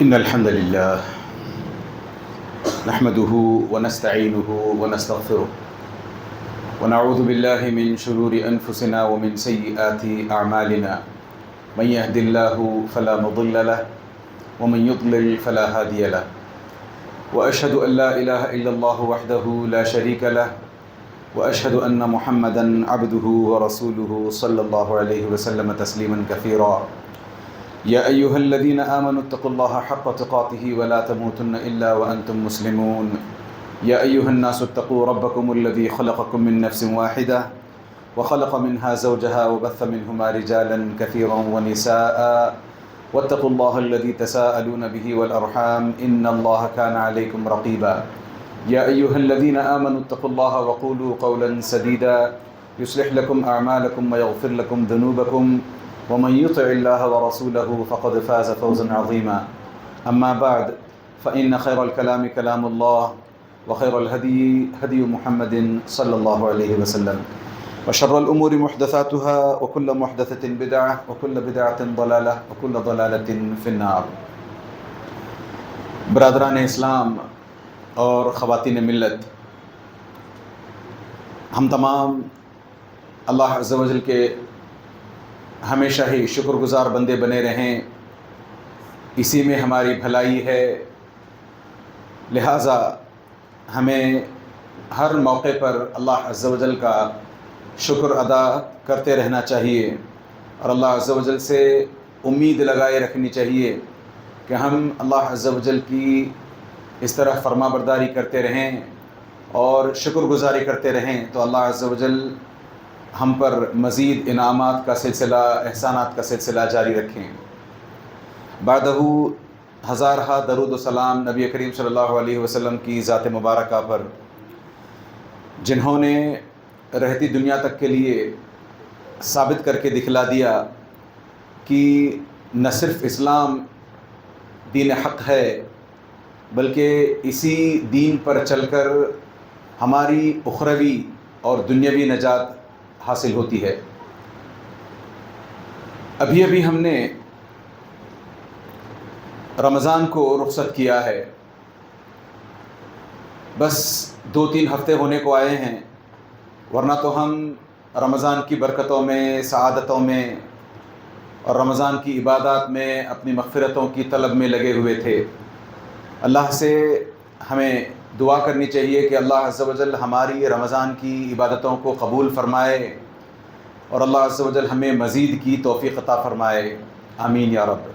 إن الحمد لله نحمده ونستعينه ونستغفره ونعوذ بالله من شرور أنفسنا ومن سيئات أعمالنا من يهد الله فلا مضل له ومن يضلل فلا هادي له وأشهد أن لا إله إلا الله وحده لا شريك له وأشهد أن محمدًا عبده ورسوله صلى الله عليه وسلم تسليمًا كثيرا يا أيها الذين آمنوا اتقوا الله حق تقاته ولا تموتن إلا وأنتم مسلمون يا أيها الناس اتقوا ربكم الذي خلقكم من نفس واحدة وخلق منها زوجها وبث منهما رجالا كثيرا ونساء واتقوا الله الذي تساءلون به والأرحام إن الله كان عليكم رقيبا يا أيها الذين آمنوا اتقوا الله وقولوا قولا سديدا يصلح لكم أعمالكم ويغفر لكم ذنوبكم ومن يطع الله ورسوله فقد فاز فوزا عظيما أما بعد فإن خير الكلام كلام الله وخير الهدي هدي محمد صلى الله عليه وسلم وشر الأمور محدثاتها وكل محدثة بدعة وكل بدعة ضلالة وكل ضلالة في النار. برادران اسلام اور خواتین ملت، ہم تمام اللہ عز و جل کے ہمیشہ ہی شکر گزار بندے بنے رہیں، اسی میں ہماری بھلائی ہے. لہٰذا ہمیں ہر موقع پر اللہ عز و جل کا شکر ادا کرتے رہنا چاہیے اور اللہ عز و جل سے امید لگائے رکھنی چاہیے کہ ہم اللہ عز و جل کی اس طرح فرما برداری کرتے رہیں اور شکر گزاری کرتے رہیں تو اللہ عز و جل ہم پر مزید انعامات کا سلسلہ، احسانات کا سلسلہ جاری رکھیں. بعدہ ہزارہا درود و سلام نبی کریم صلی اللہ علیہ وسلم کی ذات مبارکہ پر، جنہوں نے رہتی دنیا تک کے لیے ثابت کر کے دکھلا دیا کہ نہ صرف اسلام دین حق ہے بلکہ اسی دین پر چل کر ہماری اخروی اور دنیاوی نجات حاصل ہوتی ہے. ابھی ہم نے رمضان کو رخصت کیا ہے، بس 2-3 ہفتے ہونے کو آئے ہیں، ورنہ تو ہم رمضان کی برکتوں میں، سعادتوں میں اور رمضان کی عبادات میں اپنی مغفرتوں کی طلب میں لگے ہوئے تھے. اللہ سے ہمیں دعا کرنی چاہیے کہ اللہ عز و جل ہماری رمضان کی عبادتوں کو قبول فرمائے اور اللہ عز و جل ہمیں مزید کی توفیق عطا فرمائے. آمین یا رب.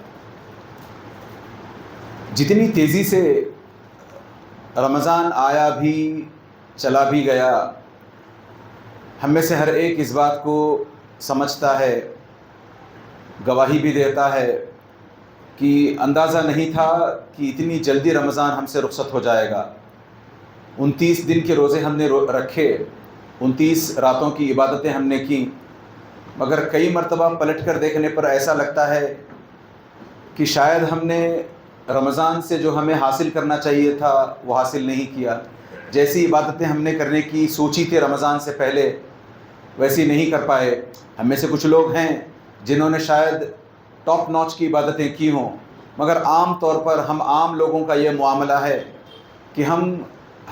جتنی تیزی سے رمضان آیا بھی چلا بھی گیا، ہم میں سے ہر ایک اس بات کو سمجھتا ہے، گواہی بھی دیتا ہے کہ اندازہ نہیں تھا کہ اتنی جلدی رمضان ہم سے رخصت ہو جائے گا. 29 دن کے روزے ہم نے رکھے، 29 راتوں کی عبادتیں ہم نے کی، مگر کئی مرتبہ پلٹ کر دیکھنے پر ایسا لگتا ہے کہ شاید ہم نے رمضان سے جو ہمیں حاصل کرنا چاہیے تھا وہ حاصل نہیں کیا. جیسی عبادتیں ہم نے کرنے کی سوچی تھی رمضان سے پہلے ویسی نہیں کر پائے. ہم میں سے کچھ لوگ ہیں جنہوں نے شاید ٹاپ ناچ کی عبادتیں کی ہوں، مگر عام طور پر ہم عام لوگوں کا یہ معاملہ ہے کہ ہم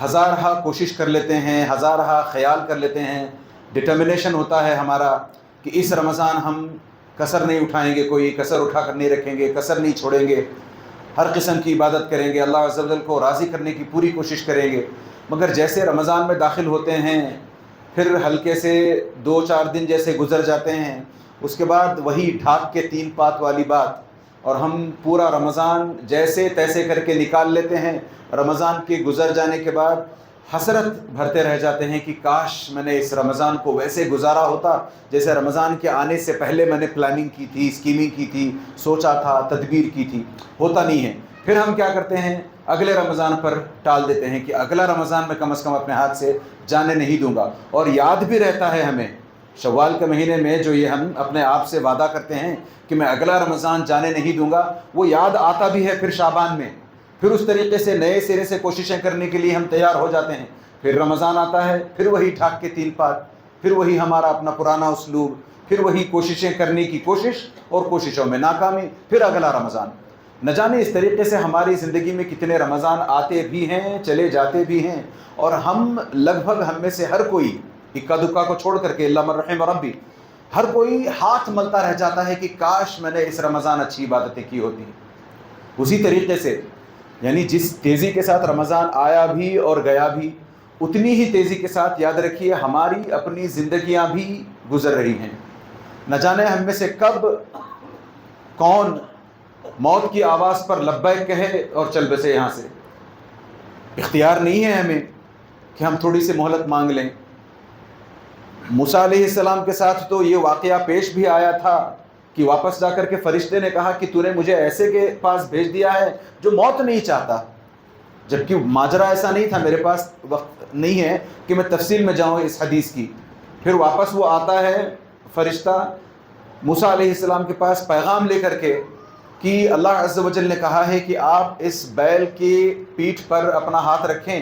ہزارہا کوشش کر لیتے ہیں، ہزارہا خیال کر لیتے ہیں، ڈٹرمنیشن ہوتا ہے ہمارا کہ اس رمضان ہم کسر نہیں اٹھائیں گے، کوئی کسر اٹھا کر نہیں رکھیں گے، کسر نہیں چھوڑیں گے، ہر قسم کی عبادت کریں گے، اللہ عز و جل کو راضی کرنے کی پوری کوشش کریں گے. مگر جیسے رمضان میں داخل ہوتے ہیں پھر ہلکے سے 2-4 دن جیسے گزر جاتے ہیں، اس کے بعد وہی ڈھاک کے 3 پات والی بات، اور ہم پورا رمضان جیسے تیسے کر کے نکال لیتے ہیں. رمضان کے گزر جانے کے بعد حسرت بھرتے رہ جاتے ہیں کہ کاش میں نے اس رمضان کو ویسے گزارا ہوتا جیسے رمضان کے آنے سے پہلے میں نے پلاننگ کی تھی، اسکیمنگ کی تھی، سوچا تھا، تدبیر کی تھی. ہوتا نہیں ہے. پھر ہم کیا کرتے ہیں، اگلے رمضان پر ٹال دیتے ہیں کہ اگلا رمضان میں کم از کم اپنے ہاتھ سے جانے نہیں دوں گا. اور یاد بھی رہتا ہے ہمیں شوال کے مہینے میں جو یہ ہم اپنے آپ سے وعدہ کرتے ہیں کہ میں اگلا رمضان جانے نہیں دوں گا، وہ یاد آتا بھی ہے پھر شعبان میں. پھر اس طریقے سے نئے سرے سے کوششیں کرنے کے لیے ہم تیار ہو جاتے ہیں. پھر رمضان آتا ہے، پھر وہی ٹھاک کے 3 پات، پھر وہی ہمارا اپنا پرانا اسلوب، پھر وہی کوششیں کرنے کی کوشش اور کوششوں میں ناکامی، پھر اگلا رمضان. نہ جانے اس طریقے سے ہماری زندگی میں کتنے رمضان آتے بھی ہیں، چلے جاتے بھی ہیں، اور ہم لگ بھگ ہم میں سے ہر کوئی اکا دکا کو چھوڑ کر کے، اللہ من رحم ربی، ہر کوئی ہاتھ ملتا رہ جاتا ہے کہ کاش میں نے اس رمضان اچھی عبادتیں کی ہوتی. اسی طریقے سے یعنی جس تیزی کے ساتھ رمضان آیا بھی اور گیا بھی، اتنی ہی تیزی کے ساتھ یاد رکھیے ہماری اپنی زندگیاں بھی گزر رہی ہیں. نہ جانے ہم میں سے کب کون موت کی آواز پر لبیک کہے اور چل بسے یہاں سے. اختیار نہیں ہے ہمیں کہ ہم تھوڑی سی مہلت مانگ لیں. موسیٰ علیہ السلام کے ساتھ تو یہ واقعہ پیش بھی آیا تھا کہ واپس جا کر کے فرشتے نے کہا کہ تو نے مجھے ایسے کے پاس بھیج دیا ہے جو موت نہیں چاہتا، جبکہ ماجرا ایسا نہیں تھا. میرے پاس وقت نہیں ہے کہ میں تفصیل میں جاؤں اس حدیث کی. پھر واپس وہ آتا ہے فرشتہ موسیٰ علیہ السلام کے پاس پیغام لے کر کے کہ اللہ عز و جل نے کہا ہے کہ آپ اس بیل کی پیٹھ پر اپنا ہاتھ رکھیں،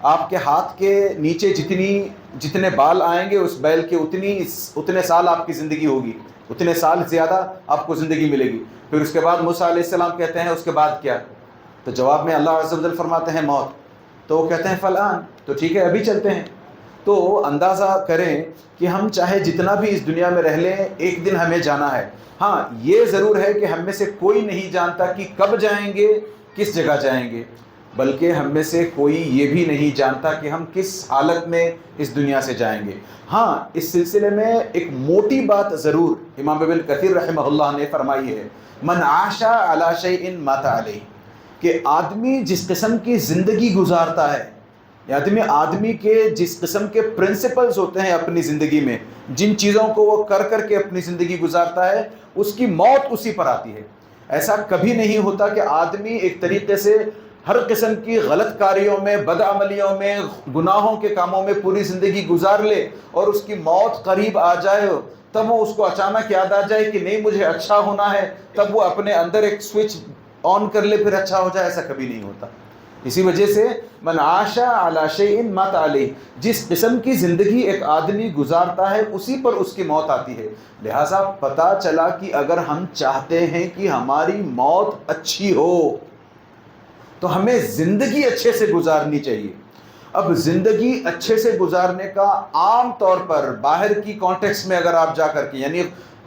آپ کے ہاتھ کے نیچے جتنے بال آئیں گے اس بیل کے اتنے سال آپ کی زندگی ہوگی، اتنے سال زیادہ آپ کو زندگی ملے گی. پھر اس کے بعد موسیٰ علیہ السلام کہتے ہیں اس کے بعد کیا؟ تو جواب میں اللہ عز و جل فرماتے ہیں موت. تو وہ کہتے ہیں فلان، تو ٹھیک ہے ابھی چلتے ہیں. تو اندازہ کریں کہ ہم چاہے جتنا بھی اس دنیا میں رہ لیں، ایک دن ہمیں جانا ہے. ہاں یہ ضرور ہے کہ ہم میں سے کوئی نہیں جانتا کہ کب جائیں گے، کس جگہ جائیں گے، بلکہ ہم میں سے کوئی یہ بھی نہیں جانتا کہ ہم کس حالت میں اس دنیا سے جائیں گے. ہاں اس سلسلے میں ایک موٹی بات ضرور امام ابن کثیر رحمہ اللہ نے فرمائی ہے، من عاش علی شیء مات علیہ، کہ آدمی جس قسم کی زندگی گزارتا ہے، آدمی کے جس قسم کے پرنسپلز ہوتے ہیں اپنی زندگی میں، جن چیزوں کو وہ کر کے اپنی زندگی گزارتا ہے، اس کی موت اسی پر آتی ہے. ایسا کبھی نہیں ہوتا کہ آدمی ایک طریقے سے ہر قسم کی غلط کاریوں میں، بدعملیوں میں، گناہوں کے کاموں میں پوری زندگی گزار لے اور اس کی موت قریب آ جائے تب وہ اس کو اچانک یاد آ جائے کہ نہیں مجھے اچھا ہونا ہے، تب وہ اپنے اندر ایک سوئچ آن کر لے پھر اچھا ہو جائے. ایسا کبھی نہیں ہوتا. اسی وجہ سے من عاش علی شیء مات علیہ، جس قسم کی زندگی ایک آدمی گزارتا ہے اسی پر اس کی موت آتی ہے. لہٰذا پتہ چلا کہ اگر ہم چاہتے ہیں کہ ہماری موت اچھی ہو تو ہمیں زندگی اچھے سے گزارنی چاہیے. اب زندگی اچھے سے گزارنے کا عام طور پر باہر کی کانٹیکس میں اگر آپ جا کر کے، یعنی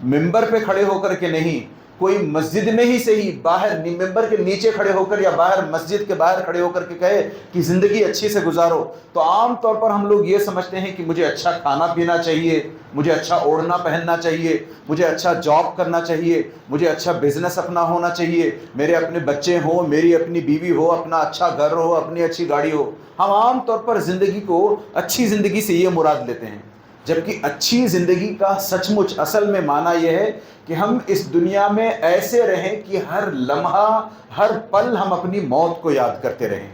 ممبر پہ کھڑے ہو کر کے نہیں، کوئی مسجد میں ہی صحیح باہر ممبر کے نیچے کھڑے ہو کر یا باہر مسجد کے باہر کھڑے ہو کر کے کہے کہ زندگی اچھی سے گزارو، تو عام طور پر ہم لوگ یہ سمجھتے ہیں کہ مجھے اچھا کھانا پینا چاہیے، مجھے اچھا اوڑھنا پہننا چاہیے، مجھے اچھا جاب کرنا چاہیے، مجھے اچھا بزنس اپنا ہونا چاہیے، میرے اپنے بچے ہوں، میری اپنی بیوی ہو، اپنا اچھا گھر ہو، اپنی اچھی گاڑی ہو. ہم عام طور پر زندگی کو اچھی زندگی سے یہ مراد لیتے ہیں، جبکہ اچھی زندگی کا سچ مچ اصل میں معنی یہ ہے کہ ہم اس دنیا میں ایسے رہیں کہ ہر لمحہ ہر پل ہم اپنی موت کو یاد کرتے رہیں.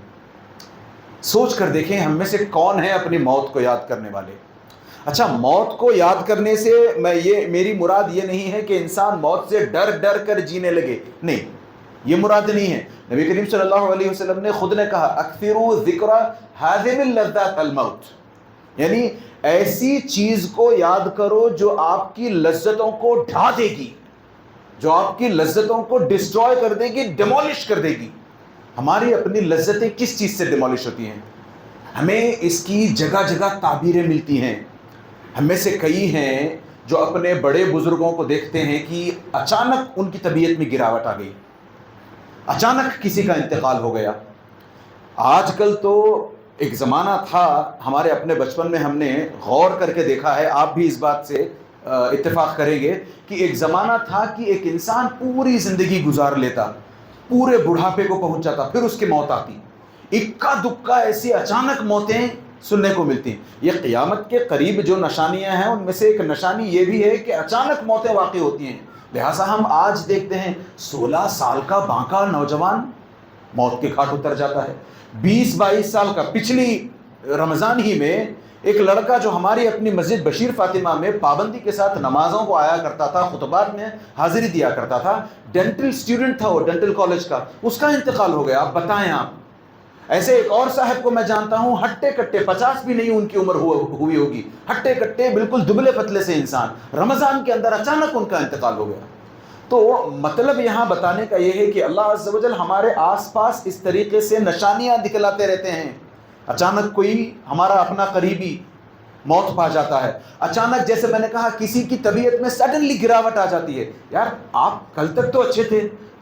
سوچ کر دیکھیں ہم میں سے کون ہے اپنی موت کو یاد کرنے والے. اچھا موت کو یاد کرنے سے میری مراد یہ نہیں ہے کہ انسان موت سے ڈر کر جینے لگے، نہیں یہ مراد نہیں ہے. نبی کریم صلی اللہ علیہ وسلم نے خود نے کہا اکثروا ذکر ہاذم اللذات الموت، یعنی ایسی چیز کو یاد کرو جو آپ کی لذتوں کو ڈھا دے گی، جو آپ کی لذتوں کو ڈسٹروائے کر دے گی، ڈیمولش کر دے گی. ہماری اپنی لذتیں کس چیز سے ڈیمولش ہوتی ہیں؟ ہمیں اس کی جگہ جگہ تعبیریں ملتی ہیں. ہم میں سے کئی ہیں جو اپنے بڑے بزرگوں کو دیکھتے ہیں کہ اچانک ان کی طبیعت میں گراوٹ آ گئی، اچانک کسی کا انتقال ہو گیا. آج کل تو ایک زمانہ تھا، ہمارے اپنے بچپن میں ہم نے غور کر کے دیکھا ہے، آپ بھی اس بات سے اتفاق کریں گے کہ ایک زمانہ تھا کہ ایک انسان پوری زندگی گزار لیتا، پورے بڑھاپے کو پہنچ جاتا، پھر اس کی موت آتی. اکا دکا ایسی اچانک موتیں سننے کو ملتی ہیں. یہ قیامت کے قریب جو نشانیاں ہیں ان میں سے ایک نشانی یہ بھی ہے کہ اچانک موتیں واقع ہوتی ہیں. لہٰذا ہم آج دیکھتے ہیں 16 سال کا بانکا نوجوان موت کے گھاٹ اتر جاتا ہے. 20-22 سال کا، پچھلی رمضان ہی میں ایک لڑکا جو ہماری اپنی مسجد بشیر فاطمہ میں پابندی کے ساتھ نمازوں کو آیا کرتا تھا، خطبات میں حاضری دیا کرتا تھا، ڈینٹل اسٹوڈنٹ تھا وہ ڈینٹل کالج کا، اس کا انتقال ہو گیا. آپ بتائیں آپ. ایسے ایک اور صاحب کو میں جانتا ہوں، ہٹے کٹے 50 بھی نہیں ان کی عمر ہوئی ہوگی، ہٹے کٹے بالکل دبلے پتلے سے انسان، رمضان کے اندر اچانک ان کا انتقال ہو گیا. تو مطلب یہاں بتانے کا یہ ہے کہ اللہ عز و جل ہمارے آس پاس اس طریقے سے نشانیاں دکھلاتے رہتے ہیں. اچانک کوئی ہمارا اپنا قریبی موت پا جاتا ہے، اچانک جیسے میں نے کہا کسی کی طبیعت میں سڈنلی گراوٹ آ جاتی ہے. یار آپ کل تک تو اچھے تھے،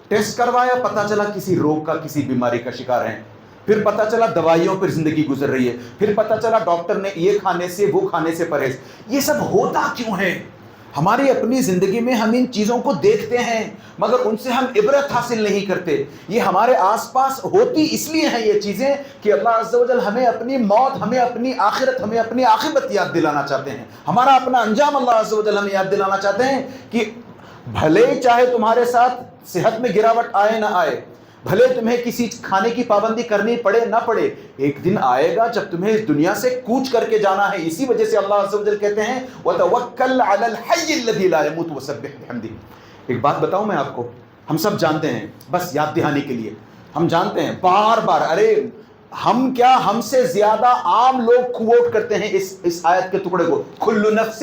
ٹیسٹ کروایا پتہ چلا کسی روگ کا، کسی بیماری کا شکار ہیں، پھر پتہ چلا دوائیوں پر زندگی گزر رہی ہے، پھر پتہ چلا ڈاکٹر نے یہ کھانے سے وہ کھانے سے پرہیز. یہ سب ہوتا کیوں ہے؟ ہماری اپنی زندگی میں ہم ان چیزوں کو دیکھتے ہیں مگر ان سے ہم عبرت حاصل نہیں کرتے. یہ ہمارے آس پاس ہوتی اس لیے ہیں یہ چیزیں کہ اللہ عز و جل ہمیں اپنی موت، ہمیں اپنی آخرت، ہمیں اپنی عاقبت یاد دلانا چاہتے ہیں. ہمارا اپنا انجام اللہ عز و جل ہمیں یاد دلانا چاہتے ہیں کہ بھلے چاہے تمہارے ساتھ صحت میں گراوٹ آئے نہ آئے، بھلے تمہیں کسی کھانے کی پابندی کرنی پڑے نہ پڑے، ایک دن آئے گا جب تمہیں اس دنیا سے کوچ کر کے جانا ہے. اسی وجہ سے اللہ عز و جل کہتے ہیں وَتَوَكَّلْ عَلَى الْحَيِّ الَّذِي لَا يَمُوتُ وَسَبِّحْ بِحَمْدِهِ. ایک بات بتاؤں میں آپ کو، ہم سب جانتے ہیں، بس یاد دہانی کے لیے ہم جانتے ہیں بار بار، ارے ہم کیا، ہم سے زیادہ عام لوگ کوٹ کرتے ہیں اس آیت کے ٹکڑے کو، كُلُّ نَفْسٍ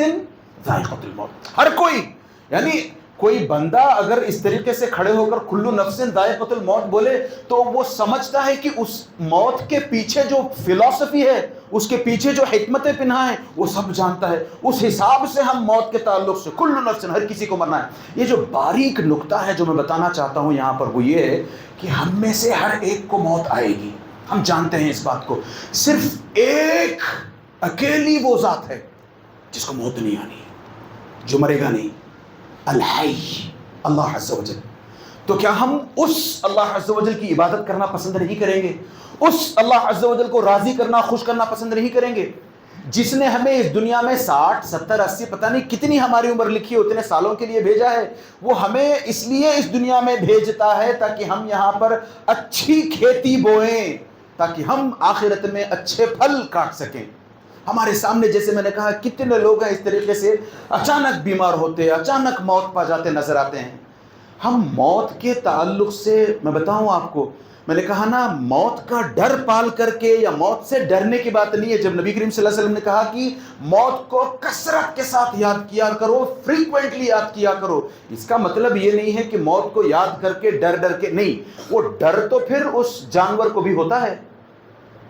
ذَائِقَةُ الْمَوْتِ. ہر کوئی، یعنی کوئی بندہ اگر اس طریقے سے کھڑے ہو کر کلو نفسن ذائقۃ الموت بولے تو وہ سمجھتا ہے کہ اس موت کے پیچھے جو فلسفی ہے، اس کے پیچھے جو حکمتیں پنہا ہیں، وہ سب جانتا ہے. اس حساب سے ہم موت کے تعلق سے کلو نفسن، ہر کسی کو مرنا ہے. یہ جو باریک نقطہ ہے جو میں بتانا چاہتا ہوں یہاں پر وہ یہ ہے کہ ہم میں سے ہر ایک کو موت آئے گی. ہم جانتے ہیں اس بات کو. صرف ایک اکیلی وہ ذات ہے جس کو موت نہیں آنی، جو مرے گا نہیں، الحی، اللہ عز و جل. تو کیا ہم اس اللہ عز و جل کی عبادت کرنا پسند نہیں کریں گے؟ اس اللہ عز و جل کو راضی کرنا، خوش کرنا پسند نہیں کریں گے جس نے ہمیں اس دنیا میں 60 70 80 پتہ نہیں کتنی ہماری عمر لکھی ہے اتنے سالوں کے لیے بھیجا ہے؟ وہ ہمیں اس لیے اس دنیا میں بھیجتا ہے تاکہ ہم یہاں پر اچھی کھیتی بوئیں، تاکہ ہم آخرت میں اچھے پھل کاٹ سکیں. ہمارے سامنے جیسے میں نے کہا کتنے لوگ ہیں اس طریقے سے اچانک بیمار ہوتے، اچانک موت پا جاتے نظر آتے ہیں. ہم موت کے تعلق سے میں بتاؤں آپ کو، میں نے کہا نا موت کا ڈر پال کر کے، یا موت سے ڈرنے کی بات نہیں ہے. جب نبی کریم صلی اللہ علیہ وسلم نے کہا کہ موت کو کثرت کے ساتھ یاد کیا کرو، فریکوینٹلی یاد کیا کرو، اس کا مطلب یہ نہیں ہے کہ موت کو یاد کر کے ڈر کے نہیں. وہ ڈر تو پھر اس جانور کو بھی ہوتا ہے،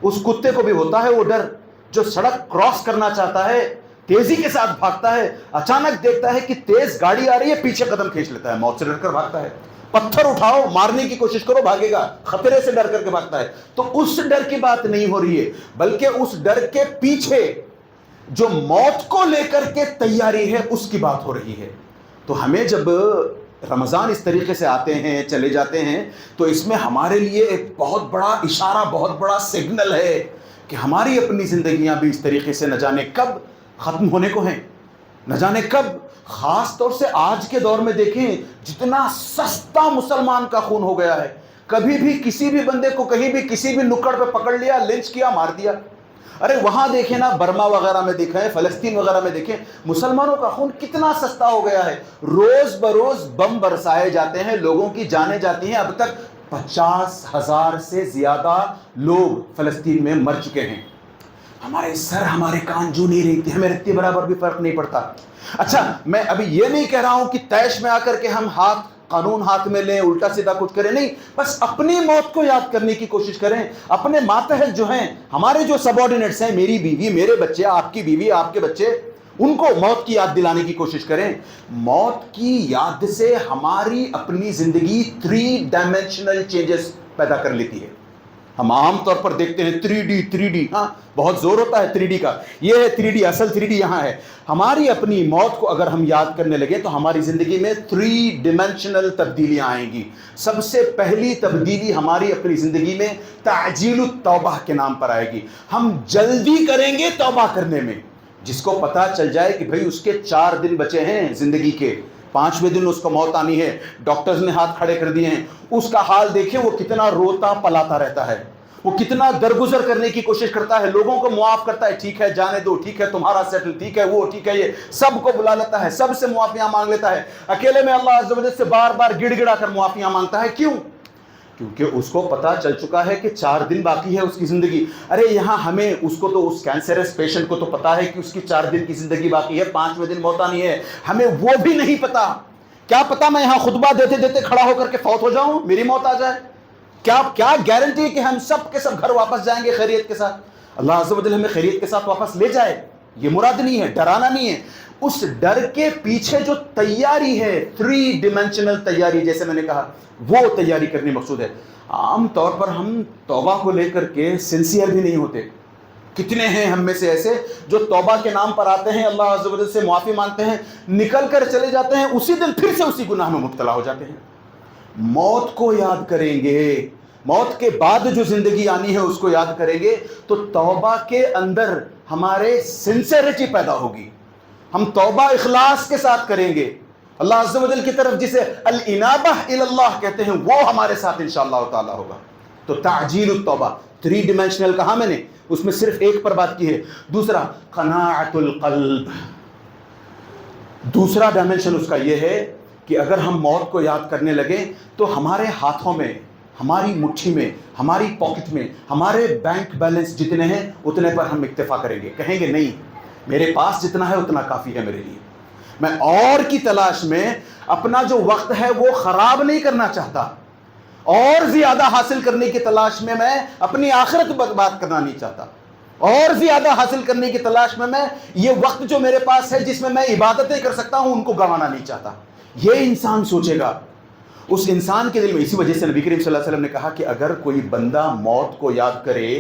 اس کتے کو بھی ہوتا ہے وہ ڈر، جو سڑک کراس کرنا چاہتا ہے، تیزی کے ساتھ بھاگتا ہے، اچانک دیکھتا ہے کہ تیز گاڑی آ رہی ہے، پیچھے قدم کھینچ لیتا ہے، موت سے ڈر کر بھاگتا ہے. پتھر اٹھاؤ، مارنے کی کوشش کرو، بھاگے گا، خطرے سے ڈر کر کے بھاگتا ہے. تو اس ڈر کی بات نہیں ہو رہی ہے، بلکہ اس ڈر کے پیچھے جو موت کو لے کر کے تیاری ہے اس کی بات ہو رہی ہے. تو ہمیں جب رمضان اس طریقے سے آتے ہیں، چلے جاتے ہیں، تو اس میں ہمارے لیے ایک بہت بڑا اشارہ، بہت بڑا سگنل ہے کہ ہماری اپنی زندگیاں بھی اس طریقے سے نہ جانے کب ختم ہونے کو ہیں، نہ جانے کب. خاص طور سے آج کے دور میں دیکھیں جتنا سستا مسلمان کا خون ہو گیا ہے. کبھی بھی کسی بھی بندے کو کہیں بھی کسی بھی نکڑ پہ پکڑ لیا، لنچ کیا، مار دیا. ارے وہاں دیکھیں نا، برما وغیرہ میں دیکھیں، فلسطین وغیرہ میں دیکھیں، مسلمانوں کا خون کتنا سستا ہو گیا ہے. روز بروز بم برسائے جاتے ہیں، لوگوں کی جانیں جاتی ہیں. اب تک 50,000 سے زیادہ لوگ فلسطین میں مر چکے ہیں. ہمارے سر ہمارے کان جو نہیں رہتے، ہمیں رتی برابر بھی فرق نہیں پڑتا. اچھا میں ابھی یہ نہیں کہہ رہا ہوں کہ طیش میں آ کر کے ہم قانون ہاتھ میں لیں، الٹا سیدھا کچھ کریں، نہیں، بس اپنی موت کو یاد کرنے کی کوشش کریں. اپنے ماتحت جو ہیں، ہمارے جو سب آرڈینیٹس ہیں، میری بیوی، میرے بچے، آپ کی بیوی، آپ کے بچے، ان کو موت کی یاد دلانے کی کوشش کریں. موت کی یاد سے ہماری اپنی زندگی 3 ڈائمینشنل چینجز پیدا کر لیتی ہے. ہم عام طور پر دیکھتے ہیں 3D، ہاں بہت زور ہوتا ہے 3D کا، یہ ہے 3D، اصل 3D یہاں ہے. ہماری اپنی موت کو اگر ہم یاد کرنے لگے تو ہماری زندگی میں 3 ڈیمینشنل تبدیلیاں آئیں گی. سب سے پہلی تبدیلی ہماری اپنی زندگی میں تعجیل التوبہ کے نام پر آئے گی. ہم جلدی کریں گے توبہ کرنے میں. جس کو پتہ چل جائے کہ بھئی اس کے 4 دن بچے ہیں زندگی کے، 5ویں دن اس کو موت آنی ہے، ڈاکٹرز نے ہاتھ کھڑے کر دیے ہیں، اس کا حال دیکھیں، وہ کتنا روتا پلاتا رہتا ہے، وہ کتنا درگزر کرنے کی کوشش کرتا ہے، لوگوں کو معاف کرتا ہے، ٹھیک ہے جانے دو، ٹھیک ہے تمہارا سیٹل، ٹھیک ہے وہ، ٹھیک ہے یہ، سب کو بلا لیتا ہے، سب سے معافیاں مانگ لیتا ہے. اکیلے میں اللہ عز و جل سے بار بار گڑ گڑا کر معافیاں مانگتا ہے. کیوں؟ کیونکہ اس کو پتہ چل چکا ہے کہ 4 دن باقی ہے اس کی زندگی. ارے یہاں ہمیں، اس کو تو، اس کینسرس پیشنٹ کو تو پتہ ہے کہ اس کی 4 دن کی زندگی باقی ہے، 5ویں دن موت آنی ہے. ہمیں وہ بھی نہیں پتہ کیا پتا میں یہاں خطبہ دیتے دیتے کھڑا ہو کر کے فوت ہو جاؤں, میری موت آ جائے. کیا گارنٹی کہ ہم سب کے سب گھر واپس جائیں گے خیریت کے ساتھ؟ اللہ عز و جل ہمیں خیریت کے ساتھ واپس لے جائے, یہ مراد نہیں ہے, ڈرانا نہیں ہے. اس ڈر کے پیچھے جو تیاری ہے, 3 ڈیمینشنل تیاری, جیسے میں نے کہا, وہ تیاری کرنی مقصود ہے. عام طور پر ہم توبہ کو لے کر کے سنسیئر بھی نہیں ہوتے. کتنے ہیں ہم میں سے ایسے جو توبہ کے نام پر آتے ہیں, اللہ عز و جل سے معافی مانگتے ہیں, نکل کر چلے جاتے ہیں, اسی دن پھر سے اسی گناہ میں مبتلا ہو جاتے ہیں. موت کو یاد کریں گے, موت کے بعد جو زندگی آنی ہے اس کو یاد کریں گے, تو توبہ کے اندر ہمارے سنسیریٹی پیدا ہوگی. ہم توبہ اخلاص کے ساتھ کریں گے. اللہ عز و جل کی طرف جسے الانابہ الی اللہ کہتے ہیں, وہ ہمارے ساتھ انشاءاللہ تعالی ہوگا. تو تعجیل التوبہ 3 ڈیمینشنل کہا میں نے, اس میں صرف ایک پر بات کی ہے. دوسرا قناعت القلب, دوسرا ڈائمنشن اس کا یہ ہے کہ اگر ہم موت کو یاد کرنے لگیں تو ہمارے ہاتھوں میں, ہماری مٹھی میں, ہماری پاکٹ میں, ہمارے بینک بیلنس جتنے ہیں اتنے پر ہم اکتفا کریں گے. کہیں گے نہیں, میرے پاس جتنا ہے اتنا کافی ہے میرے لیے. میں اور کی تلاش میں اپنا جو وقت ہے وہ خراب نہیں کرنا چاہتا, اور زیادہ حاصل کرنے کی تلاش میں میں اپنی آخرت برباد کرنا نہیں چاہتا, اور زیادہ حاصل کرنے کی تلاش میں میں یہ وقت جو میرے پاس ہے جس میں میں عبادتیں کر سکتا ہوں ان کو گنوانا نہیں چاہتا. یہ انسان سوچے گا. اس انسان کے دل میں, اسی وجہ سے نبی کریم صلی اللہ علیہ وسلم نے کہا کہ اگر کوئی بندہ موت کو یاد کرے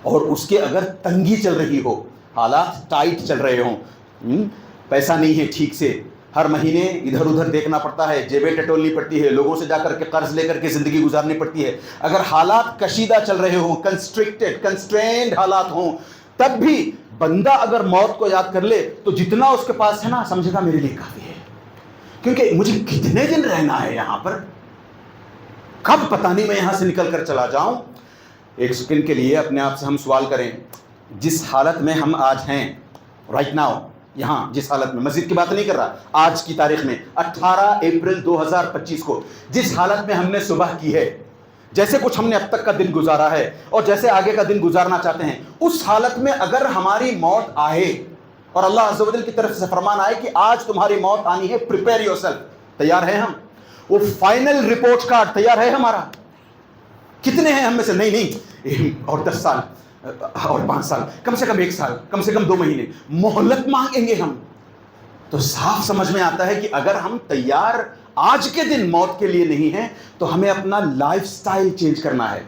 اور اس کے اگر تنگی چل رہی ہو, حالات ٹائٹ چل رہے ہوں, پیسہ نہیں ہے ٹھیک سے, ہر مہینے ادھر ادھر دیکھنا پڑتا ہے, جیبیں ٹٹولنی پڑتی ہے, لوگوں سے جا کر کے قرض لے کر کے زندگی گزارنی پڑتی ہے, اگر حالات کشیدہ چل رہے ہوں, کنسٹرینڈ حالات ہوں, تب بھی بندہ اگر موت کو یاد کر لے تو جتنا اس کے پاس ہے نا, سمجھے گا میرے لیے کافی ہے. کیونکہ مجھے کتنے دن رہنا ہے یہاں پر, کب پتہ نہیں میں یہاں سے نکل کر چلا جاؤں. ایک سیکنڈ کے لیے اپنے آپ سے ہم سوال کریں, جس حالت میں ہم آج ہیں رائٹ ناؤ, یہاں جس حالت میں, مسجد کی بات نہیں کر رہا, آج کی تاریخ میں 18 اپریل 2025 کو جس حالت میں ہم نے صبح کی ہے, جیسے کچھ ہم نے اب تک کا دن گزارا ہے اور جیسے آگے کا دن گزارنا چاہتے ہیں, اس حالت میں اگر ہماری موت آئے اور اللہ عز و جل کی طرف سے فرمان آئے کہ آج تمہاری موت آنی ہے, پریپیئر یور سیلف, تیار ہیں ہم؟ وہ فائنل رپورٹ کارڈ تیار ہے ہمارا؟ کتنے ہیں ہم میں سے نہیں اور 10 سال اور 5 سال, کم سے کم 1 سال, کم سے کم 2 مہینے مہلت مانگیں گے ہم. تو صاف سمجھ میں آتا ہے کہ اگر ہم تیار آج کے دن موت کے لیے نہیں ہیں تو ہمیں اپنا لائف سٹائل چینج کرنا ہے.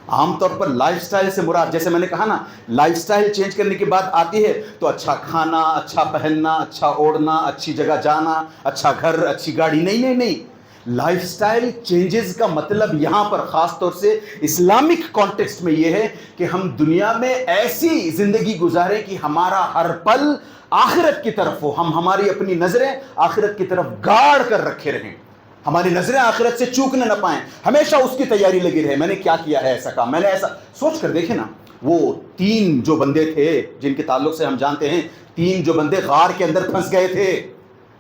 عام طور پر لائف سٹائل سے مراد, جیسے میں نے کہا نا, لائف سٹائل چینج کرنے کی بات آتی ہے تو اچھا کھانا, اچھا پہننا, اچھا اوڑھنا, اچھی جگہ جانا, اچھا گھر, اچھی گاڑی, نہیں. لائف سٹائل چینجز کا مطلب یہاں پر خاص طور سے اسلامک کانٹیکسٹ میں یہ ہے کہ ہم دنیا میں ایسی زندگی گزاریں کہ ہمارا ہر پل آخرت کی طرف ہو, ہم ہماری اپنی نظریں آخرت کی طرف گاڑ کر رکھے رہیں, ہماری نظریں آخرت سے چوکنے نہ پائیں, ہمیشہ اس کی تیاری لگی رہے. میں نے کیا کیا ہے ایسا کام, میں نے ایسا سوچ کر دیکھے نا, وہ 3 جو بندے تھے جن کے تعلق سے ہم جانتے ہیں, 3 جو بندے غار کے اندر پھنس گئے تھے,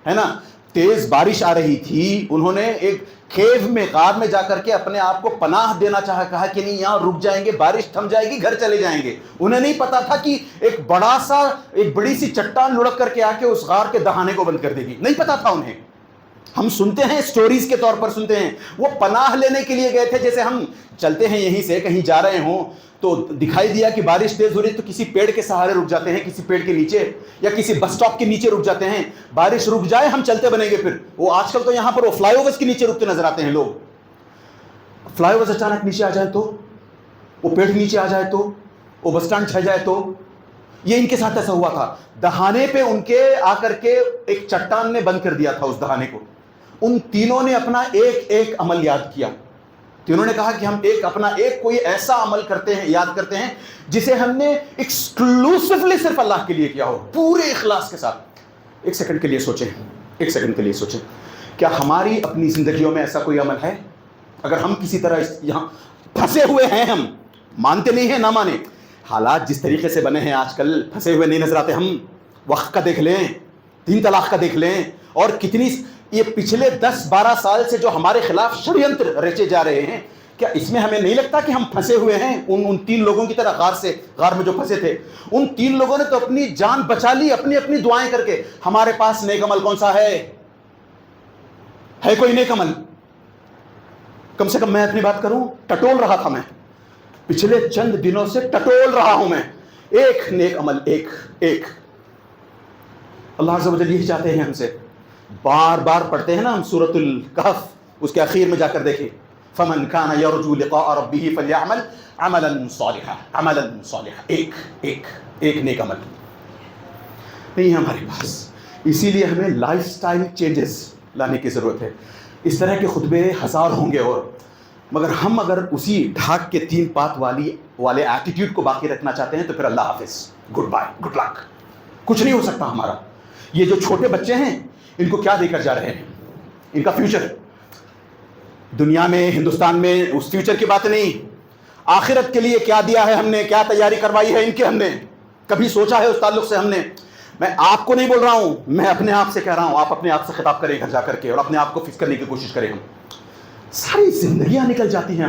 ہے نا, تیز بارش آ رہی تھی, انہوں نے ایک کیو میں, غار میں جا کر کے اپنے آپ کو پناہ دینا چاہا, کہا کہ نہیں یہاں رک جائیں گے, بارش تھم جائے گی, گھر چلے جائیں گے. انہیں نہیں پتا تھا کہ ایک بڑی سی چٹان لڑک کر کے آ کے اس غار کے دہانے کو بند کر دے گی, نہیں پتا تھا انہیں. ہم سنتے ہیں, سٹوریز کے طور پر سنتے ہیں, وہ پناہ لینے کے لیے گئے تھے. جیسے ہم چلتے ہیں یہیں سے کہیں جا رہے ہوں تو دکھائی دیا کہ بارش تیز ہو رہی ہے تو کسی پیڑ کے سہارے رک جاتے ہیں, کسی پیڑ کے نیچے یا کسی بس اسٹاپ کے نیچے رک جاتے ہیں. بارش رک جائے ہم چلتے بنیں گے. پھر وہ آج کل تو یہاں پر وہ فلائی اوورز کے نیچے رکتے نظر آتے ہیں لوگ. فلائی اوورز اچانک نیچے آ جائے تو, وہ پیڑ نیچے آ جائے تو, وہ بس اسٹینڈ چھا جائے تو. یہ ان کے ساتھ ایسا ہوا تھا. دہانے پہ ان کے آ کر کے ایک چٹان نے بند کر دیا تھا اس دہانے کو. ان تینوں نے اپنا ایک عمل یاد کیا. تینوں نے کہا کہ ہم اپنا کوئی ایسا عمل کرتے ہیں, یاد کرتے ہیں جسے ہم نے ایکسکلوسیولی صرف اللہ کے لیے کیا ہو, پورے اخلاص کے ساتھ. ایک سیکنڈ کے لیے سوچیں, کیا ہماری اپنی زندگیوں میں ایسا کوئی عمل ہے؟ اگر ہم کسی طرح یہاں پھنسے ہوئے ہیں, ہم مانتے نہیں ہیں, نہ مانے, حالات جس طریقے سے بنے ہیں آج کل پھنسے ہوئے نہیں نظر آتے. ہم وقت کا دیکھ لیں, 3 طلاق کا دیکھ لیں, اور کتنی یہ پچھلے 10-12 سال سے جو ہمارے خلاف شریعت رچے جا رہے ہیں, کیا اس میں ہمیں نہیں لگتا کہ ہم پھنسے ہوئے ہیں ان 3 لوگوں کی طرح غار میں جو پھنسے تھے؟ ان 3 لوگوں نے تو اپنی جان بچا لی اپنی اپنی دعائیں کر کے. ہمارے پاس نیک عمل کون سا ہے؟ ہے کوئی نیک عمل؟ کم سے کم میں اپنی بات کروں، ٹٹول رہا تھا میں پچھلے چند دنوں سے، ٹٹول رہا ہوں میں، ایک نیک عمل، ایک اللہ عز و جل یہی چاہتے ہیں ہم سے. بار بار پڑھتے ہیں نا ہم سورۃ الکہف، اس کے اخیر میں جا کر دیکھیں، فمن کان یرجو لقاء ربہ فلیعمل عملا صالحا. ایک نیک عمل نہیں ہے ہمارے پاس. اسی لیے ہمیں لائف سٹائل چینجز لانے کی ضرورت ہے. اس طرح کے خطبے ہزار ہوں گے، اور مگر ہم اگر اسی ڈھاک کے 3 پات والے ایٹیٹیوڈ کو باقی رکھنا چاہتے ہیں تو پھر اللہ حافظ، گڈ بائے، گڈ لک. کچھ نہیں ہو سکتا ہمارا. یہ جو چھوٹے بچے ہیں ان کو کیا دے کر جا رہے ہیں؟ ان کا فیوچر دنیا میں، ہندوستان میں، اس فیوچر کی بات نہیں، آخرت کے لیے کیا دیا ہے ہم نے، کیا تیاری کروائی ہے ان کی ہم نے، کبھی سوچا ہے اس تعلق سے ہم نے؟ میں آپ کو نہیں بول رہا ہوں، میں اپنے آپ سے کہہ رہا ہوں. آپ اپنے آپ سے خطاب کریں گھر جا کر کے، اور اپنے آپ کو فکس کرنے کی کوشش کریں. ہم ساری زندگیاں نکل جاتی ہیں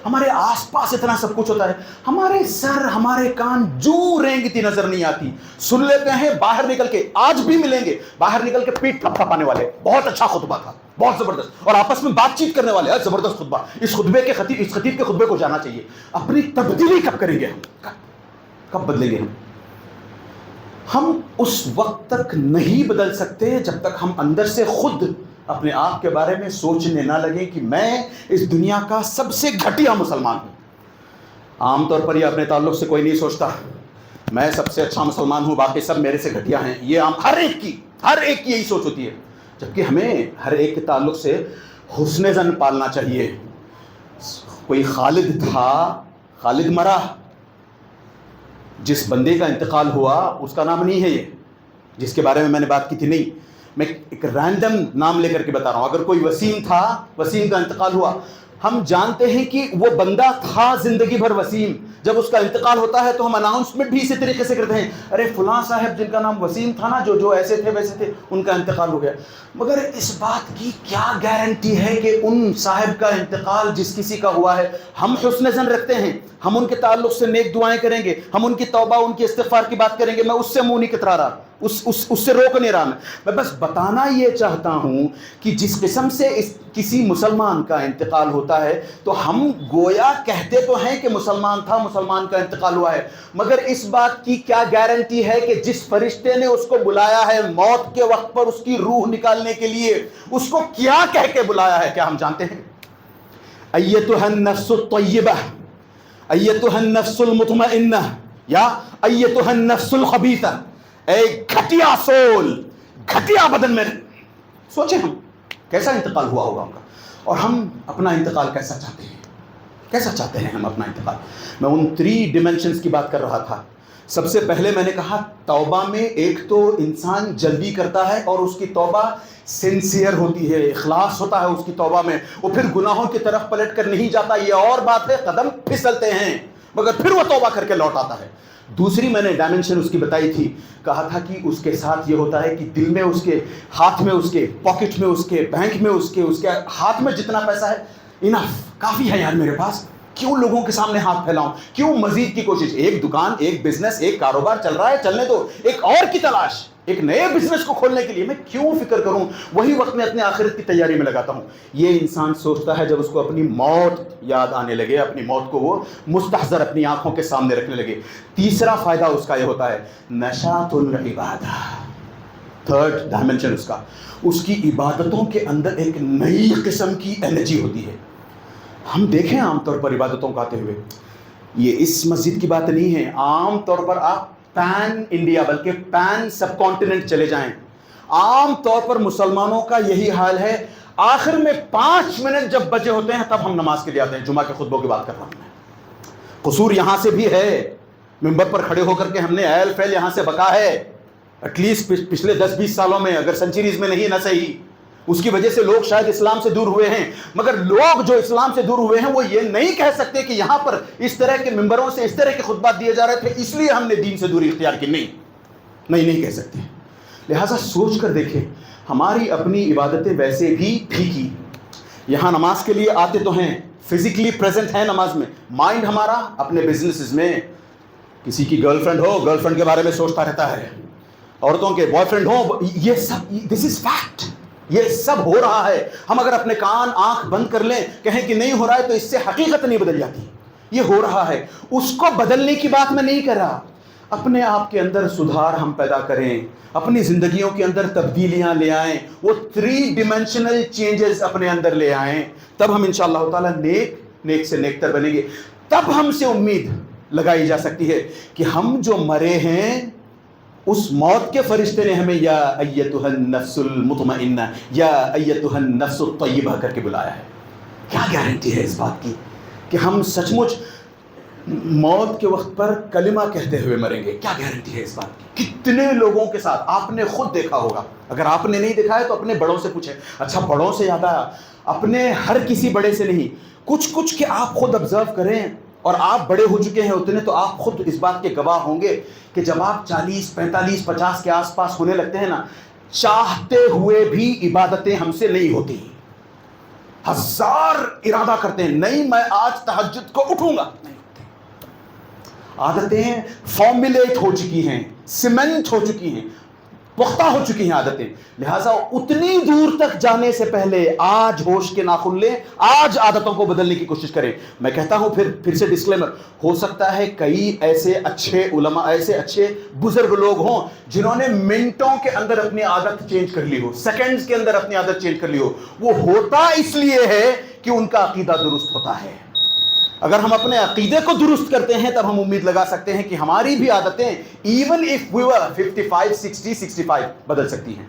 ہمارے آس پاس اتنا سب کچھ ہوتا ہے، ہمارے سر، ہمارے کان جو رینگتی نظر نہیں آتی. سن لیتے ہیں، باہر نکل کے، آج بھی ملیں گے، باہر نکل کے پیٹ تھپ تھپانے والے، بہت اچھا خطبہ تھا، بہت زبردست، اور آپس میں بات چیت کرنے والے، زبردست خطبہ. اس خطیب کے خطبے کو جانا چاہیے. اپنی تبدیلی کب کریں گے ہم؟ کب بدلیں گے ہم اس وقت تک نہیں بدل سکتے جب تک ہم اندر سے خود اپنے آپ کے بارے میں سوچنے نہ لگیں کہ میں اس دنیا کا سب سے گھٹیا مسلمان ہوں. عام طور پر یہ اپنے تعلق سے کوئی نہیں سوچتا میں سب سے اچھا مسلمان ہوں، باقی سب میرے سے گھٹیا ہیں. یہ عام ہر ایک کی یہی سوچ ہوتی ہے. جبکہ ہمیں ہر ایک کے تعلق سے حسن ظن پالنا چاہیے. کوئی خالد تھا، خالد مرا، جس بندے کا انتقال ہوا اس کا نام نہیں ہے یہ جس کے بارے میں نے بات کی تھی. نہیں، میں ایک رینڈم نام لے کر کے بتا رہا ہوں. اگر کوئی وسیم تھا، وسیم کا انتقال ہوا، ہم جانتے ہیں کہ وہ بندہ تھا زندگی بھر وسیم. جب اس کا انتقال ہوتا ہے تو ہم اناؤنسمنٹ بھی اسی طریقے سے کرتے ہیں، ارے فلاں صاحب جن کا نام وسیم تھا نا، جو ایسے تھے ویسے تھے، ان کا انتقال ہو گیا. مگر اس بات کی کیا گارنٹی ہے کہ ان صاحب کا انتقال جس کسی کا ہوا ہے، ہم حسن ظن رکھتے ہیں، ہم ان کے تعلق سے نیک دعائیں کریں گے، ہم ان کی توبہ، ان کی استغفار کی بات کریں گے. میں اس سے منہ نہیں کترا رہا، اس سے روک نہیں رہا. میں بس بتانا یہ چاہتا ہوں کہ جس قسم سے کسی مسلمان کا انتقال ہوتا ہے تو ہم گویا کہتے تو ہیں کہ مسلمان تھا، مسلمان کا انتقال ہوا ہے، مگر اس بات کی کیا گارنٹی ہے کہ جس فرشتے نے اس کو بلایا ہے موت کے وقت پر اس کی روح نکالنے کے لیے، اس کو کیا کہہ کے بلایا ہے؟ کیا ہم جانتے ہیں؟ ایتھا النفس الطیبہ، ایتھا النفس المطمئنہ، یا ایتھا النفس الخبیثہ، اے گھٹیا سول، گھٹیا بدن میں. سوچیں ہم کیسا انتقال ہوا ہوگا ان کا، اور ہم اپنا انتقال کیسا چاہتے ہیں ہم اپنا انتقال. میں ان 3 ڈیمینشنز کی بات کر رہا تھا. سب سے پہلے میں نے کہا توبہ میں ایک تو انسان جلدی کرتا ہے اور اس کی توبہ سنسیئر ہوتی ہے، اخلاص ہوتا ہے اس کی توبہ میں، وہ پھر گناہوں کی طرف پلٹ کر نہیں جاتا. یہ اور بات ہے قدم پھسلتے ہیں مگر پھر وہ توبہ کر کے لوٹ آتا ہے. دوسری میں نے ڈائمنشن اس کی بتائی تھی، کہا تھا کہ اس کے ساتھ یہ ہوتا ہے کہ دل میں، اس کے ہاتھ میں، اس کے پاکٹ میں، اس کے بینک میں، اس کے ہاتھ میں جتنا پیسہ ہے، انف، کافی ہے یار میرے پاس، کیوں لوگوں کے سامنے ہاتھ پھیلاؤں، کیوں مزید کی کوشش. ایک دکان، ایک بزنس، ایک کاروبار چل رہا ہے، چلنے دو، ایک اور کی تلاش، ایک نئے بزنس کو کھولنے کے لیے میں کیوں فکر کروں، وہی وقت میں اپنے آخرت کی تیاری میں لگاتا ہوں. یہ انسان سوچتا ہے جب اس کو اپنی موت یاد آنے لگے، اپنی موت کو وہ مستحضر اپنی آنکھوں کے سامنے رکھنے لگے. تیسرا فائدہ اس کا یہ ہوتا ہے نشاط العبادہ. 3rd ڈائمنشن اس کی عبادتوں کے اندر ایک نئی قسم کی انرجی ہوتی ہے. ہم دیکھیں عام طور پر عبادتوں کو آتے ہوئے، یہ اس مسجد کی بات نہیں ہے، عام طور پر آپ پین انڈیا بلکہ پین سب کانٹیننٹ چلے جائیں، عام طور پر مسلمانوں کا یہی حال ہے. آخر میں 5 منٹ جب بچے ہوتے ہیں تب ہم نماز کے لیے آتے ہیں. جمعہ کے خطبوں کی بات کر رہا ہوں میں. قصور یہاں سے بھی ہے، ممبر پر کھڑے ہو کر کے ہم نے ایل فیل یہاں سے بکا ہے ایٹ لیسٹ پچھلے 10-20 سالوں میں، اگر سنچریز میں نہیں نہ صحیح. اس کی وجہ سے لوگ شاید اسلام سے دور ہوئے ہیں، مگر لوگ جو اسلام سے دور ہوئے ہیں وہ یہ نہیں کہہ سکتے کہ یہاں پر اس طرح کے ممبروں سے اس طرح کے خطبات دیے جا رہے تھے اس لیے ہم نے دین سے دوری اختیار کی. نہیں کہہ سکتے. لہٰذا سوچ کر دیکھیں، ہماری اپنی عبادتیں ویسے بھی پھیکی. یہاں نماز کے لیے آتے تو ہیں، فزیکلی پریزنٹ ہیں نماز میں، مائنڈ ہمارا اپنے بزنسز میں. کسی کی گرل فرینڈ ہو، گرل فرینڈ کے بارے میں سوچتا رہتا ہے، عورتوں کے بوائے فرینڈ ہو، یہ سب دس از فیکٹ. یہ سب ہو رہا ہے. ہم اگر اپنے کان آنکھ بند کر لیں, کہیں کہ نہیں ہو رہا ہے, تو اس سے حقیقت نہیں بدل جاتی. یہ ہو رہا ہے. اس کو بدلنے کی بات میں نہیں کر رہا. اپنے آپ کے اندر سدھار ہم پیدا کریں, اپنی زندگیوں کے اندر تبدیلیاں لے آئیں, وہ 3 ڈیمینشنل چینجز اپنے اندر لے آئیں, تب ہم انشاءاللہ تعالیٰ نیک سے نیک تر بنیں گے. تب ہم سے امید لگائی جا سکتی ہے کہ ہم جو مرے ہیں اس موت کے فرشتے نے ہمیں یا ایتھا النفس المطمئنہ, یا ایتھا النفس الطیبہ کر کے بلایا ہے. کیا گارنٹی ہے اس بات کی کہ ہم سچ مچ موت کے وقت پر کلمہ کہتے ہوئے مریں گے؟ کیا گارنٹی ہے اس بات کی؟ کتنے لوگوں کے ساتھ آپ نے خود دیکھا ہوگا, اگر آپ نے نہیں دیکھا ہے تو اپنے بڑوں سے پوچھیں. اچھا, بڑوں سے یاد آیا, اپنے ہر کسی بڑے سے نہیں, کچھ کہ آپ خود آبزرو کریں, اور آپ بڑے ہو چکے ہیں اتنے, تو آپ خود اس بات کے گواہ ہوں گے کہ جب آپ 40 45 50 کے آس پاس ہونے لگتے ہیں نا, چاہتے ہوئے بھی عبادتیں ہم سے نہیں ہوتی. ہزار ارادہ کرتے ہیں, نہیں میں آج تہجد کو اٹھوں گا, نہیں اٹھتے. عادتیں فارمولیٹ ہو چکی ہیں, سیمنٹ ہو چکی ہیں, پختہ ہو چکی ہیں عادتیں. لہٰذا اتنی دور تک جانے سے پہلے آج ہوش کے ناخن لیں, آج عادتوں کو بدلنے کی کوشش کریں. میں کہتا ہوں پھر سے ڈسکلیمر, ہو سکتا ہے کئی ایسے اچھے علماء, ایسے اچھے بزرگ لوگ ہوں جنہوں نے منٹوں کے اندر اپنی عادت چینج کر لی ہو, سیکنڈز کے اندر اپنی عادت چینج کر لی ہو. وہ ہوتا اس لیے ہے کہ ان کا عقیدہ درست ہوتا ہے. اگر ہم اپنے عقیدے کو درست کرتے ہیں تب ہم امید لگا سکتے ہیں کہ ہماری بھی عادتیں ایون اف وی ور 55 60 65 بدل سکتی ہیں.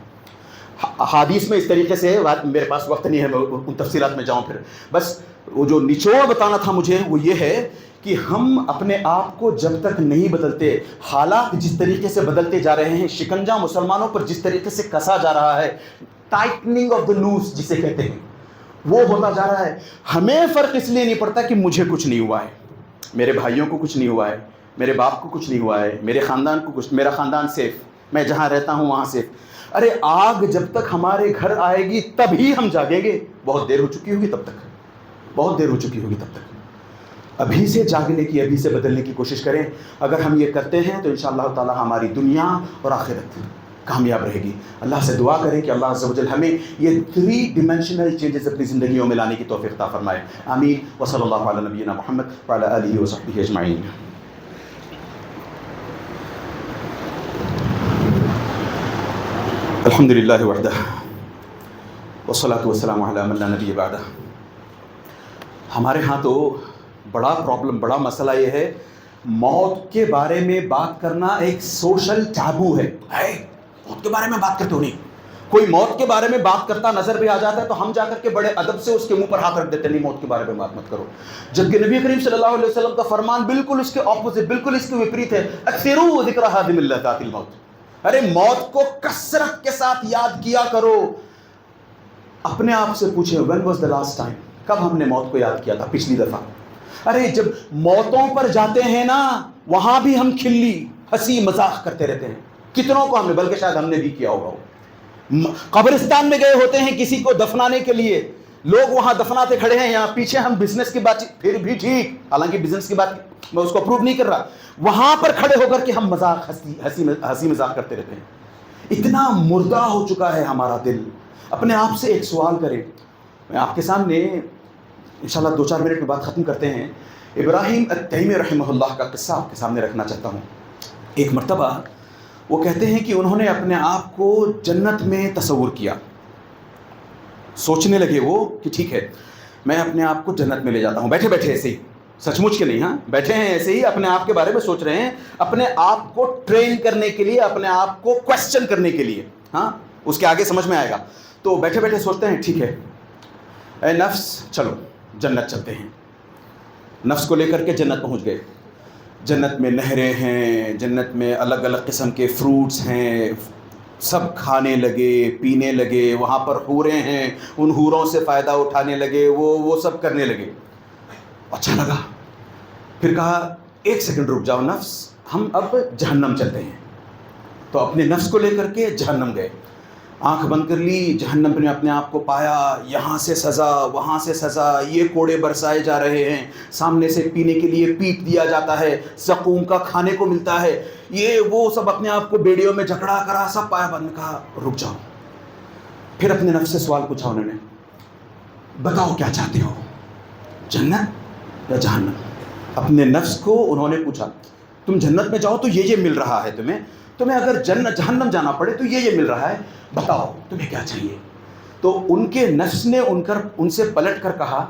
حدیث میں اس طریقے سے, میرے پاس وقت نہیں ہے میں ان تفصیلات میں جاؤں, پھر بس وہ جو نچوڑ بتانا تھا مجھے وہ یہ ہے کہ ہم اپنے آپ کو جب تک نہیں بدلتے, حالات جس طریقے سے بدلتے جا رہے ہیں, شکنجہ مسلمانوں پر جس طریقے سے کسا جا رہا ہے, ٹائٹننگ آف دا نوز جسے کہتے ہیں, وہ ہوتا جا رہا ہے. ہمیں فرق اس لیے نہیں پڑتا کہ مجھے کچھ نہیں ہوا ہے, میرے بھائیوں کو کچھ نہیں ہوا ہے, میرے باپ کو کچھ نہیں ہوا ہے, میرے خاندان کو کچھ, میرا خاندان سیف, میں جہاں رہتا ہوں وہاں سیف. ارے آگ جب تک ہمارے گھر آئے گی تبھی ہم جاگیں گے. بہت دیر ہو چکی ہوگی تب تک, بہت دیر ہو چکی ہوگی تب تک. ابھی سے جاگنے کی, ابھی سے بدلنے کی کوشش کریں. اگر ہم یہ کرتے ہیں تو انشاءاللہ تعالی ہماری دنیا اور آخرت کامیاب رہے گی. اللہ سے دعا کریں کہ اللہ عز و جل ہمیں یہ 3 ڈیمینشنل چینجز اپنی زندگیوں میں لانے کی توفیق عطا فرمائے. آمین. وصلی اللہ علی نبینا محمد وعلی آلہ وصحبہ اجمعین. الحمد للہ وحدہ والصلاۃ والسلام علی من لا نبی بعدہ. ہمارے ہاں تو بڑا پرابلم, بڑا مسئلہ یہ ہے, موت کے بارے میں بات کرنا ایک سوشل ٹیبو ہے. موت کے بارے میں بات کرتے ہو نہیں, کوئی موت کے بارے میں بات کرتا نظر بھی آ جاتا ہے تو ہم جا کر کے بڑے ادب سے اس کے منہ پر ہاتھ رکھ دیتے, نہیں موت کے بارے میں بات مت کرو. جبکہ نبی کریم صلی اللہ علیہ وسلم کا فرمان بالکل اس کے اپوزٹ, بالکل اس کے وپریت ہے, اکثروا ذکر حادم اللذات الموت. ارے موت کو کثرت کے ساتھ یاد کیا کرو. اپنے آپ سے پوچھیں, when was the last time, کب ہم نے موت کو یاد کیا تھا پچھلی دفعہ؟ ارے جب موتوں پر جاتے ہیں نا, وہاں بھی ہم کھلی ہنسی مذاق کرتے رہتے ہیں. کتنوں کو ہم نے, بلکہ شاید ہم نے بھی کیا ہوگا. قبرستان میں گئے ہوتے ہیں کسی کو دفنانے کے لیے, لوگ وہاں دفناتے کھڑے ہیں, یہاں پیچھے ہم بزنس کی بات, پھر بھی ٹھیک, حالانکہ بزنس کی بات میں اس کو اپروو نہیں کر رہا, وہاں پر کھڑے ہو کر کے ہم مذاق ہنسی مذاق کرتے رہتے ہیں. اتنا مردہ ہو چکا ہے ہمارا دل. اپنے آپ سے ایک سوال کریں. میں آپ کے سامنے انشاءاللہ 2-4 منٹ میں بات ختم کرتے ہیں. ابراہیم التیمی رحمہ اللہ کا قصہ آپ کے سامنے رکھنا چاہتا ہوں. ایک مرتبہ وہ کہتے ہیں کہ انہوں نے اپنے آپ کو جنت میں تصور کیا. سوچنے لگے وہ کہ ٹھیک ہے میں اپنے آپ کو جنت میں لے جاتا ہوں. بیٹھے بیٹھے ایسے ہی, سچ مچ کے نہیں, ہاں بیٹھے ہیں ایسے ہی, اپنے آپ کے بارے میں سوچ رہے ہیں, اپنے آپ کو ٹرین کرنے کے لیے, اپنے آپ کو کوشچن کرنے کے لیے. ہاں اس کے آگے سمجھ میں آئے گا. تو بیٹھے بیٹھے سوچتے ہیں ٹھیک ہے اے نفس چلو جنت چلتے ہیں. نفس کو لے کر کے جنت پہنچ گئے. جنت میں نہریں ہیں, جنت میں الگ الگ قسم کے فروٹس ہیں, سب کھانے لگے, پینے لگے. وہاں پر حوریں ہیں, ان حوروں سے فائدہ اٹھانے لگے, وہ سب کرنے لگے. اچھا لگا. پھر کہا 1 سیکنڈ رک جاؤ نفس, ہم اب جہنم چلتے ہیں. تو اپنے نفس کو لے کر کے جہنم گئے. آنکھ بند کر لی, جہنم نے اپنے آپ کو پایا. یہاں سے سزا, وہاں سے سزا, یہ کوڑے برسائے جا رہے ہیں, سامنے سے پینے کے لیے پیٹ دیا جاتا ہے, زقوم کا کھانے کو ملتا ہے, یہ وہ سب اپنے آپ کو بیڑیوں میں جکڑا کرا, سب پایا. بعد میں کہا رک جاؤ. پھر اپنے نفس سے سوال پوچھا انہوں نے، بتاؤ کیا چاہتے ہو، جنت یا جہنم؟ اپنے نفس کو انہوں نے پوچھا، تم جنت میں جاؤ تو یہ مل رہا ہے، تمہیں اگر جہنم جانا پڑے تو یہ مل رہا ہے، بتاؤ تمہیں کیا چاہیے؟ تو ان کے نفس نے ان سے پلٹ کر کہا،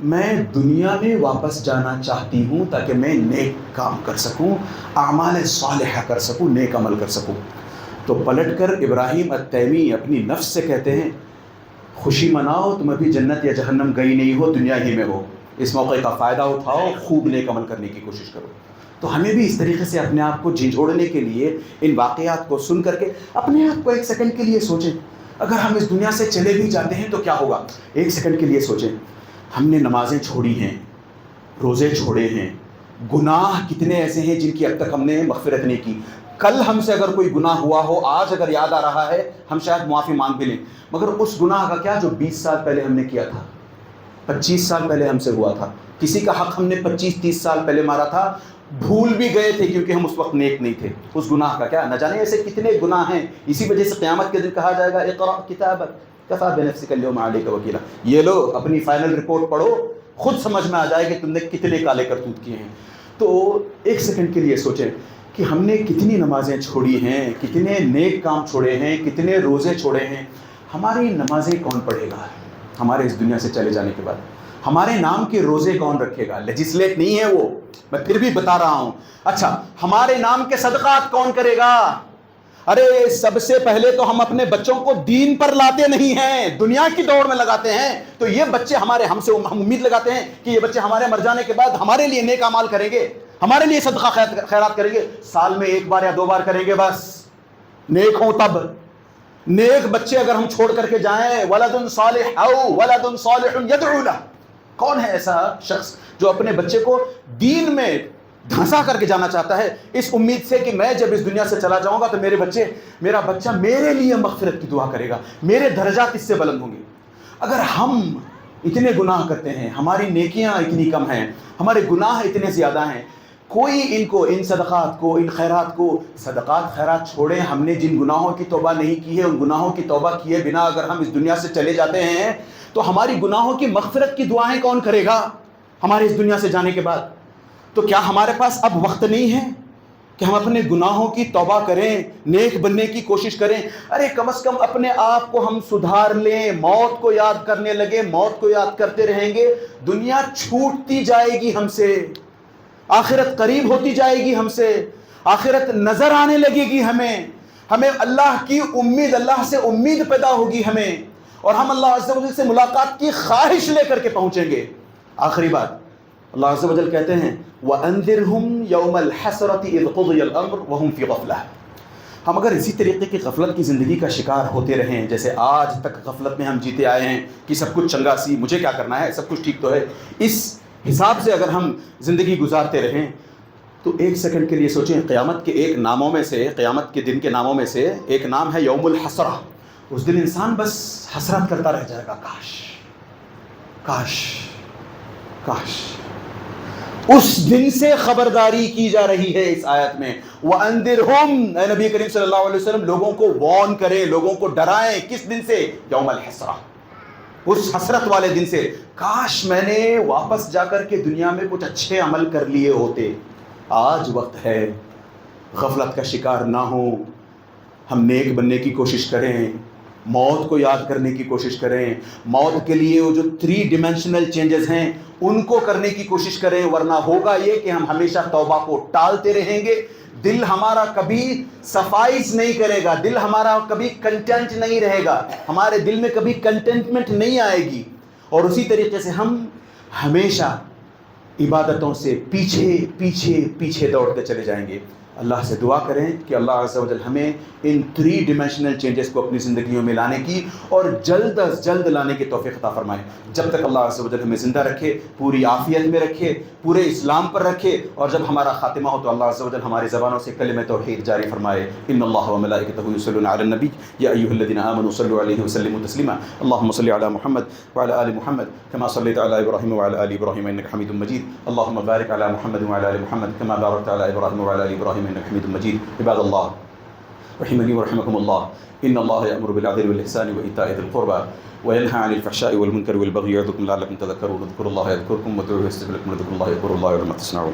میں دنیا میں واپس جانا چاہتی ہوں تاکہ میں نیک کام کر سکوں، اعمال صالحہ کر سکوں، نیک عمل کر سکوں۔ تو پلٹ کر ابراہیم التیمی اپنی نفس سے کہتے ہیں، خوشی مناؤ، تم ابھی جنت یا جہنم گئی نہیں ہو، دنیا ہی میں ہو، اس موقع کا فائدہ اٹھاؤ، خوب نیک عمل کرنے کی کوشش کرو۔ تو ہمیں بھی اس طریقے سے اپنے آپ کو جھنجھوڑنے کے لیے ان واقعات کو سن کر کے اپنے آپ کو ایک سیکنڈ کے لیے سوچیں، اگر ہم اس دنیا سے چلے بھی جاتے ہیں تو کیا ہوگا؟ ایک سیکنڈ کے لیے سوچیں، ہم نے نمازیں چھوڑی ہیں، روزے چھوڑے ہیں، گناہ کتنے ایسے ہیں جن کی اب تک ہم نے مغفرت نہیں کی۔ کل ہم سے اگر کوئی گناہ ہوا ہو، آج اگر یاد آ رہا ہے، ہم شاید معافی مانگ بھی لیں، مگر اس گناہ کا کیا جو 20 سال پہلے ہم نے کیا تھا، 25 سال پہلے ہم سے ہوا تھا، کسی کا حق ہم نے 25-30 سال پہلے مارا تھا، بھول بھی گئے تھے کیونکہ ہم اس وقت نیک نہیں تھے، اس گناہ کا کیا؟ نہ جانے ایسے کتنے گناہ ہیں۔ اسی وجہ سے قیامت کے دن کہا جائے گا، اقرأ کتابک کفی بنفسک اليوم علیک وکیلا، یہ لو اپنی فائنل رپورٹ پڑھو، خود سمجھ میں آ جائے کہ تم نے کتنے کالے کرتوت کیے ہیں۔ تو ایک سیکنڈ کے لیے سوچیں کہ ہم نے کتنی نمازیں چھوڑی ہیں، کتنے نیک کام چھوڑے ہیں، کتنے روزے چھوڑے ہیں۔ ہماری نمازیں کون پڑھے گا ہمارے اس دنیا سے چلے جانے کے بعد؟ ہمارے نام کے روزے کون رکھے گا؟ لیجسلیٹ نہیں ہے وہ، میں پھر بھی بتا رہا ہوں۔ اچھا، ہمارے نام کے صدقات کون کرے گا؟ ارے سب سے پہلے تو ہم اپنے بچوں کو دین پر لاتے نہیں ہیں، دنیا کی دوڑ میں لگاتے ہیں۔ تو یہ بچے ہم امید لگاتے ہیں کہ یہ بچے ہمارے مر جانے کے بعد ہمارے لیے نیک اعمال کریں گے، ہمارے لیے صدقہ خیرات کریں گے، سال میں 1 بار یا 2 بار کریں گے، بس نیک ہوں تب۔ نیک بچے اگر ہم چھوڑ کر کے جائیں، ولد صالح او ولد صالح یدعو لہ، کون ہے ایسا شخص جو اپنے بچے کو دین میں دھنسا کر کے جانا چاہتا ہے اس امید سے کہ میں جب اس دنیا سے چلا جاؤں گا تو میرا بچہ میرے لیے مغفرت کی دعا کرے گا، میرے درجات اس سے بلند ہوں گے۔ اگر ہم اتنے گناہ کرتے ہیں، ہماری نیکیاں اتنی کم ہیں، ہمارے گناہ اتنے زیادہ ہیں، کوئی ان صدقات کو، ان خیرات کو، صدقات خیرات چھوڑیں، ہم نے جن گناہوں کی توبہ نہیں کی ہے ان گناہوں کی توبہ کیے بنا اگر ہم اس دنیا سے چلے جاتے ہیں تو ہماری گناہوں کی مغفرت کی دعائیں کون کرے گا ہمارے اس دنیا سے جانے کے بعد؟ تو کیا ہمارے پاس اب وقت نہیں ہے کہ ہم اپنے گناہوں کی توبہ کریں، نیک بننے کی کوشش کریں؟ ارے کم از کم اپنے آپ کو ہم سدھار لیں، موت کو یاد کرنے لگے، موت کو یاد کرتے رہیں گے، دنیا چھوٹتی جائے گی ہم سے، آخرت قریب ہوتی جائے گی ہم سے، آخرت نظر آنے لگے گی ہمیں اللہ کی امید، اللہ سے امید پیدا ہوگی ہمیں، اور ہم اللہ عز و جل سے ملاقات کی خواہش لے کر کے پہنچیں گے۔ آخری بات، اللہ عز و جل کہتے ہیں وَأَنذِرْهُمْ يَوْمَ الْحَسْرَةِ إِذْ قُضِيَ الْأَمْرُ وَهُمْ فِي غَفْلَةٍ۔ ہم اگر اسی طریقے کی غفلت کی زندگی کا شکار ہوتے رہیں جیسے آج تک غفلت میں ہم جیتے آئے ہیں کہ سب کچھ چنگا سی، مجھے کیا کرنا ہے، سب کچھ ٹھیک تو ہے، اس حساب سے اگر ہم زندگی گزارتے رہیں تو ایک سیکنڈ کے لیے سوچیں، قیامت کے ایک ناموں میں سے، قیامت کے دن کے ناموں میں سے ایک نام ہے یوم الحسرہ۔ اس دن انسان بس حسرت کرتا رہ جائے گا، کاش کاش کاش۔ اس دن سے خبرداری کی جا رہی ہے اس آیت میں، وَأَنذِرْهُمْ، اے نبی کریم صلی اللہ علیہ وسلم لوگوں کو وارن کریں، لوگوں کو ڈرائیں، کس دن سے؟ یوم الحسرہ، اس حسرت والے دن سے۔ کاش میں نے واپس جا کر کے دنیا میں کچھ اچھے عمل کر لیے ہوتے۔ آج وقت ہے، غفلت کا شکار نہ ہوں، ہم نیک بننے کی کوشش کریں، موت کو یاد کرنے کی کوشش کریں، موت کے لیے وہ جو 3 ڈیمینشنل چینجز ہیں ان کو کرنے کی کوشش کریں، ورنہ ہوگا یہ کہ ہم ہمیشہ توبہ کو ٹالتے رہیں گے، دل ہمارا کبھی صفائیز نہیں کرے گا، دل ہمارا کبھی کنٹینٹ نہیں رہے گا، ہمارے دل میں کبھی کنٹینٹمنٹ نہیں آئے گی، اور اسی طریقے سے ہم ہمیشہ عبادتوں سے پیچھے پیچھے پیچھے دوڑتے چلے جائیں گے۔ اللہ سے دعا کریں کہ اللہ عز و جل ہمیں ان 3 ڈیمینشنل چینجز کو اپنی زندگیوں میں لانے کی اور جلد از جلد لانے کی توفیق عطا فرمائے۔ جب تک اللہ عز و جل ہمیں زندہ رکھے، پوری عافیت میں رکھے، پورے اسلام پر رکھے، اور جب ہمارا خاتمہ ہو تو اللہ عز و جل ہماری زبانوں سے کلمہ توحید جاری فرمائے۔ ان اللہ و ملائکتہ یصلون علی النبی یا ایھا الذین آمنوا صلوا علیہ وسلموا تسلیما۔ اللهم صل علی محمد وعلى آل محمد كما صليت على إبراهيم وعلى آل إبراهيم إنك حميد مجيد۔ اللهم بارك على محمد وعلى آل محمد كما باركت على إبراهيم وعلى آل إبراهيم إنك حميد مجيد۔ عباد الله، رحمني ورحمكم الله. إن الله يأمر بالعدل والإحسان وإيتاء ذي القربى وينهى عن الفحشاء والمنكر والبغي يعظكم لعلكم تذكرون. اذكروا الله يذكركم وادعوه يستجب لكم ولذكر الله أكبر والله يعلم ما تصنعون.